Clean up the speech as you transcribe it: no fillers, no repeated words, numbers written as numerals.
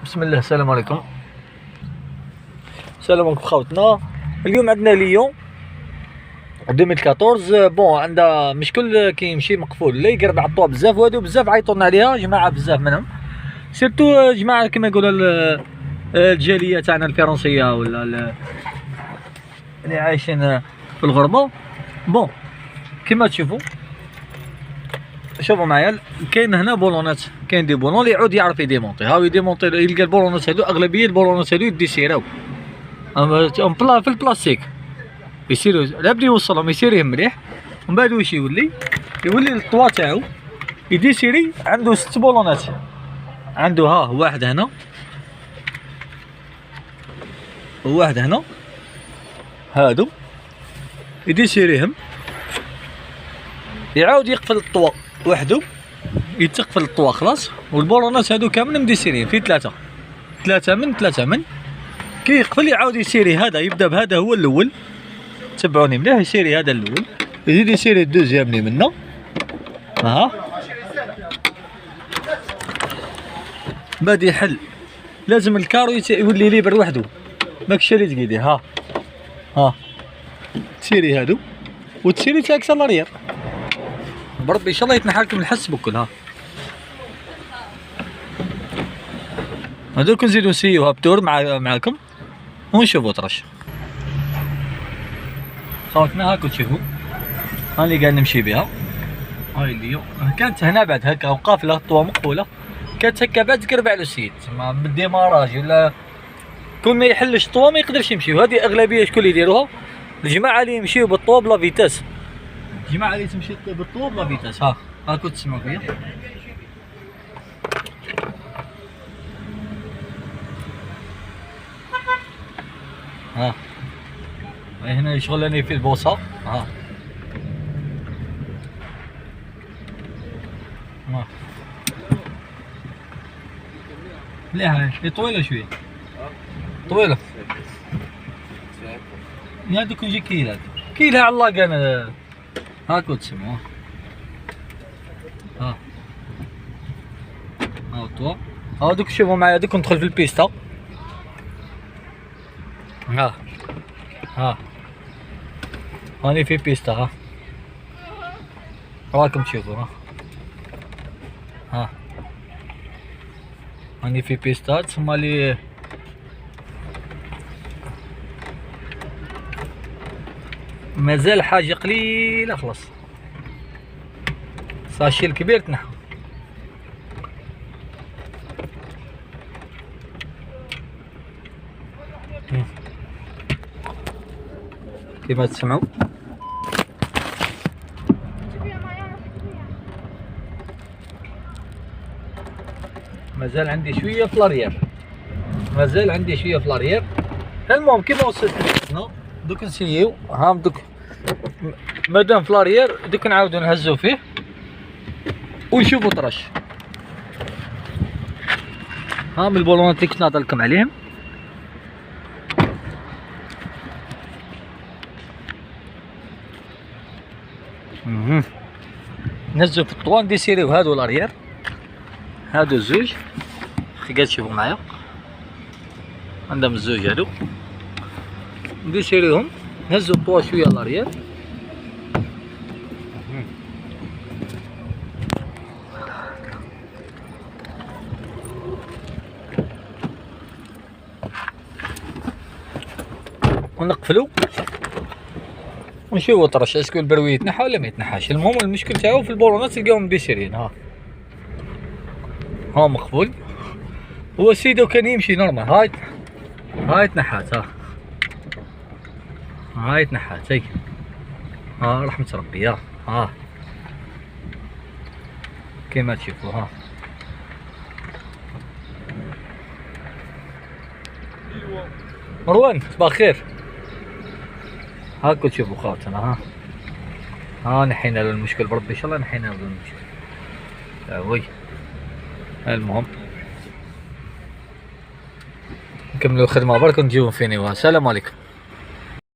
بسم الله. السلام عليكم. السلام عليكم خوتنا. اليوم عندنا ليون 2014 بون عندها مشكل كيمشي مقفول، لا يقرب على الطوا بزاف، وهادو بزاف عيطولنا عليها جماعه بزاف منهم، سيرتو جماعه كما يقولوا الجاليه تاعنا الفرنسيه ولا اللي عايشين في الغربه. بون كما تشوفوا، شوفوا معايا، كاين هنا بولونات، كاين دي بولون اللي يعود يعرف يديمونطي، هاو يديمونطي، يلقى البولونات هادو، اغلبيه البولونات هادو يديسيراو في البلاستيك، يسيروا لابد يوصلهم يسيريهم مليح، ومن بعد واش يولي الطوا تاعو يديسيري. عنده 6 بولونات، عنده ها واحد هنا وواحد هنا، هادو يديسيريهم، يعاود يقفل الطوا وحده، يتقفل الطوا خلاص، والبولونات هادو كامل مديسيرين في ثلاثة من كي يقفل يعاود يسيري هذا، يبدا بهذا هو الاول، تبعوني مليح، يسيري هذا الاول، يزيد يسيري الدوزيام اللي منه، ها بعد يحل، لازم الكارو يولي ليبر وحده، ماكش اللي تقيدي، ها تسيري هادو وتسيري تاكسا لاريير، بربي ان شاء الله يتنحى لكم الحس بكل. هذوك نزيدو نسيوها بدور معاكم ونشوفوا طرش خوتنا. هاكو تشوفوا هاني قاعد نمشي بها، هاي اليوم كانت هنا بعد هكا وقافله الطوا مقفوله، كانت هكا بعد تقرب على السيد تما بالديماراج، ولا كل ما يحلش الطوا ما يقدرش يمشي. وهذه اغلبيه شكون اللي يديروها؟ الجماعه اللي يمشيو بالطوا بلا فيتاس، الجماعه اللي تمشي بالطوا بلا فيتاس. هاكو تسمعوا فيا، هنا يشغلني في البوصه، مليحه، هي طويله شويه، طويله يا دوك نجي كيلها على الله كان. هاكو تسمعوا، ها الطوا، دوك شوفوا معايا، دوك ندخل في البيستا، هاني في بيستا، راكم تشوفوا، هاني في بيستا، تسمى لي مازال حاجه قليله خلاص، ساشي الكبير تنحى. كيما تسمعوا مازال عندي شويه في لاريير، المهم كيما وصلت هنا دوك نسيو، دوك مادام في لاريير دوك نعاودو نهزو فيه ونشوفو طرش. من البولونات اللي كنت نهضر لكم عليهم، نهزو في الطوان ديسيريو هادو لاريير، هادو الزوج قاعد تشوفوا معايا، عندهم الزوج هادو نديسيريهم، نهزو الطوا شويه لاريير، ونقفلو ونشوفو طرش اسكو البروي يتنحى ولا ما يتنحاش. المهم المشكل تاعو في البولونات تلقاهم مديسيرين، مقفول، هو سيدو كان يمشي نورمال، هاي تنحات، هاي تنحات، رحمة ربي، كيما تشوفوا، مروان صباح الخير. هاكو تشوفوا خواتنا، نحينا له المشكل بربي ان شاء الله، نحينا له المشكل. المهم نكملوا الخدمه برك ونجيو فيني. السلام عليكم.